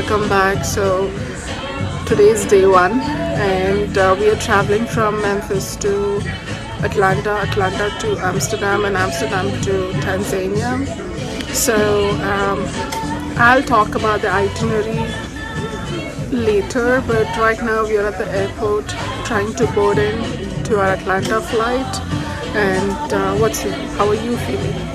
welcome back. So today is day one, and we are traveling from Memphis to Atlanta, Atlanta to Amsterdam, and Amsterdam to Tanzania. So I'll talk about the itinerary later, but right now we are at the airport trying to board in to our Atlanta flight. And how are you feeling?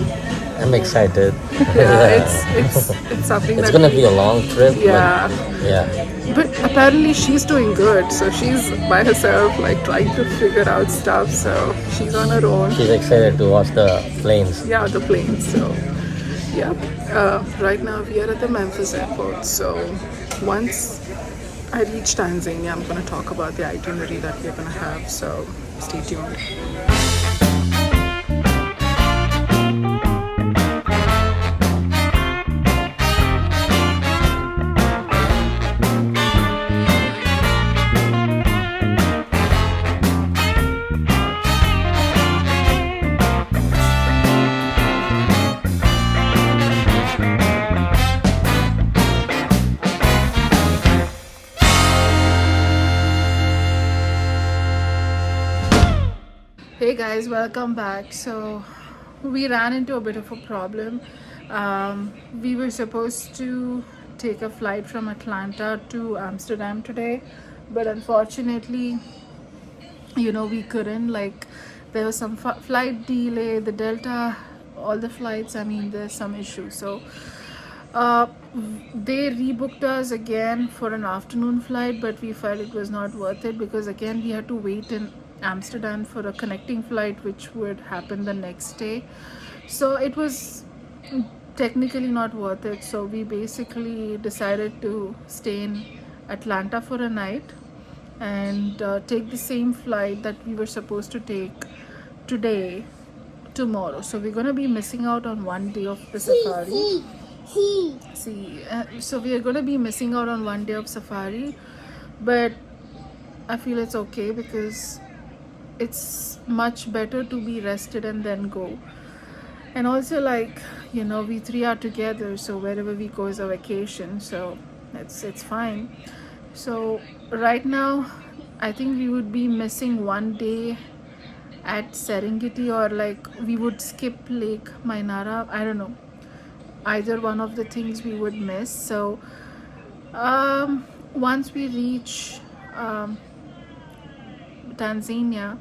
I'm excited. Yeah, it's something It's that gonna be a long trip, yeah. but yeah, But apparently she's doing good. So she's by herself, like trying to figure out stuff. So she's on her own. she's excited to watch the planes. Yeah, the plane. So yeah. Right now we are at the Memphis airport. So once I reach Tanzania, I'm gonna talk about the itinerary that we're gonna have. So stay tuned. Hey guys, welcome back. So we ran into a bit of a problem. We were supposed to take a flight from Atlanta to Amsterdam today, but unfortunately, we couldn't. Like, there was some flight delay, the Delta, all the flights. I mean, there's some issues. So uh, they rebooked us again for an afternoon flight, but we felt it was not worth it because again we had to wait in Amsterdam for a connecting flight which would happen the next day. So it was technically not worth it. So we basically decided to stay in Atlanta for a night and take the same flight that we were supposed to take today tomorrow. So we're going to be missing out on one day of the safari. So we are going to be missing out on one day of safari, but I feel it's okay because it's much better to be rested and then go. And also, like, we three are together, so wherever we go is a vacation, so it's fine. So right now I think we would be missing one day at Serengeti, or like we would skip Lake Mainara. I don't know, either one of the things we would miss. So once we reach Tanzania,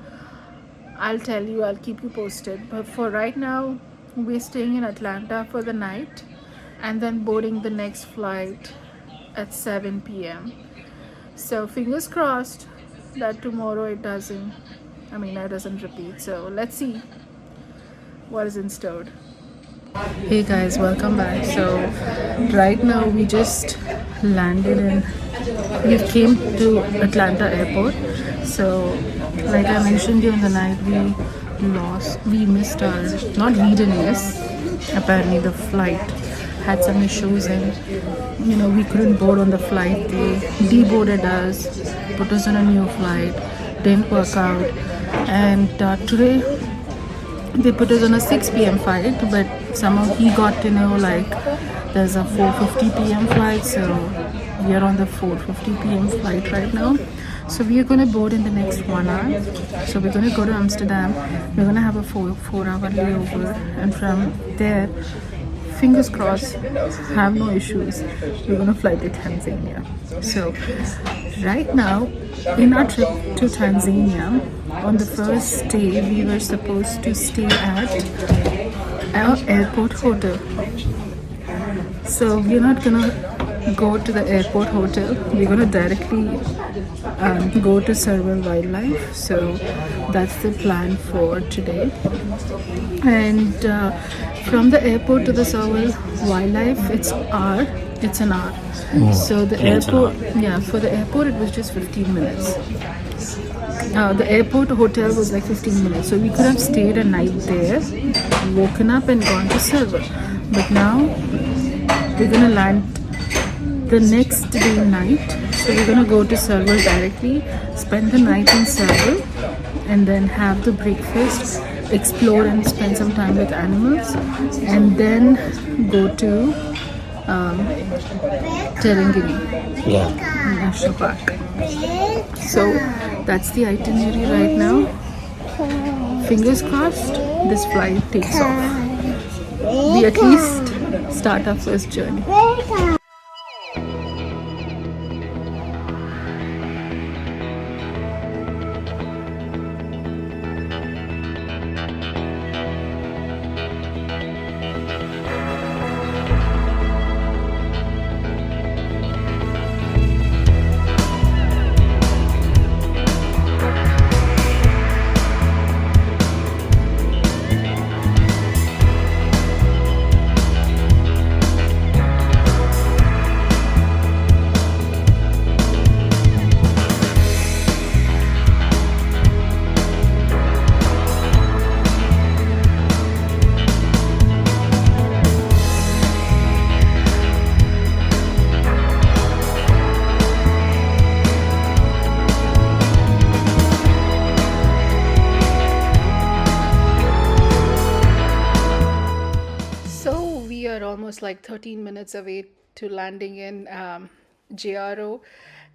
I'll tell you, I'll keep you posted. But for right now, we're staying in Atlanta for the night and then boarding the next flight at 7 p.m. So fingers crossed that tomorrow it doesn't repeat. So let's see what is in store. Hey guys, welcome back. So right now we just landed in, we came to Atlanta airport. So like I mentioned during the night, we missed our, not we didn't miss, apparently the flight had some issues and we couldn't board on the flight. They deboarded us, put us on a new flight, didn't work out, and today they put us on a 6 p.m. flight, but somehow he got to know like there's a 4:50 p.m. flight, so we are on the 4:50 p.m. flight right now. So we are going to board in the next 1 hour. So we're going to go to Amsterdam. We're going to have a 4-hour layover, and from there, fingers crossed, have no issues, we're going to fly to Tanzania. So right now, in our trip to Tanzania, on the first day, we were supposed to stay at our airport hotel. So we're not gonna go to the airport hotel. We're gonna directly go to Serval Wildlife. So that's the plan for today. And from the airport to the Serval Wildlife, it's an hour. So the airport, for the airport it was just 15 minutes. The airport hotel was like 15 minutes, so we could have stayed a night there, woken up and gone to Serval. But now we're gonna land the next day night, so we're gonna go to Serval directly, spend the night in Serval, and then have the breakfast, explore and spend some time with animals, and then go to Terangini Yeah. National Park. So that's the itinerary right now. Fingers crossed, this flight takes off. We at least start our first journey. So we are almost like 13 minutes away to landing in JRO.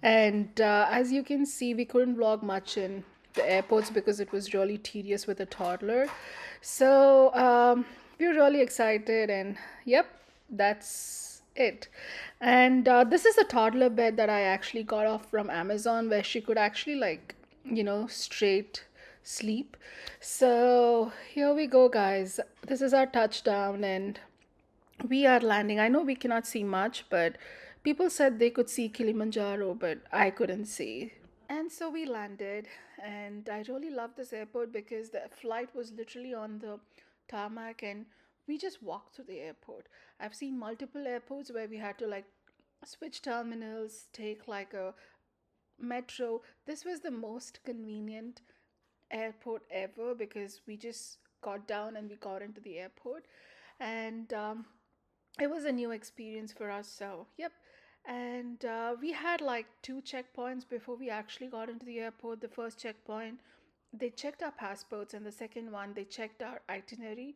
And as you can see, we couldn't vlog much in the airports because it was really tedious with a toddler. So we're really excited, and yep, that's it. And this is a toddler bed that I actually got off from Amazon, where she could actually, like, straight sleep. So here we go, guys. This is our touchdown, and we are landing. I know we cannot see much, but people said they could see Kilimanjaro, but I couldn't see. And so we landed, and I really love this airport because the flight was literally on the tarmac, and we just walked through the airport. I've seen multiple airports where we had to, like, switch terminals, take like a metro. This was the most convenient airport ever because we just got down and we got into the airport, and it was a new experience for us. So yep. And we had like two checkpoints before we actually got into the airport. The first checkpoint, they checked our passports, and the second one, they checked our itinerary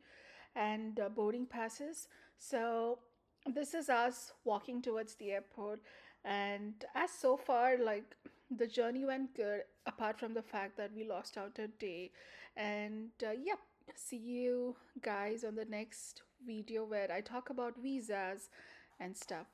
and boarding passes. So this is us walking towards the airport, and as so far, like, the journey went good, apart from the fact that we lost out a day. And yep, see you guys on the next video where I talk about visas and stuff.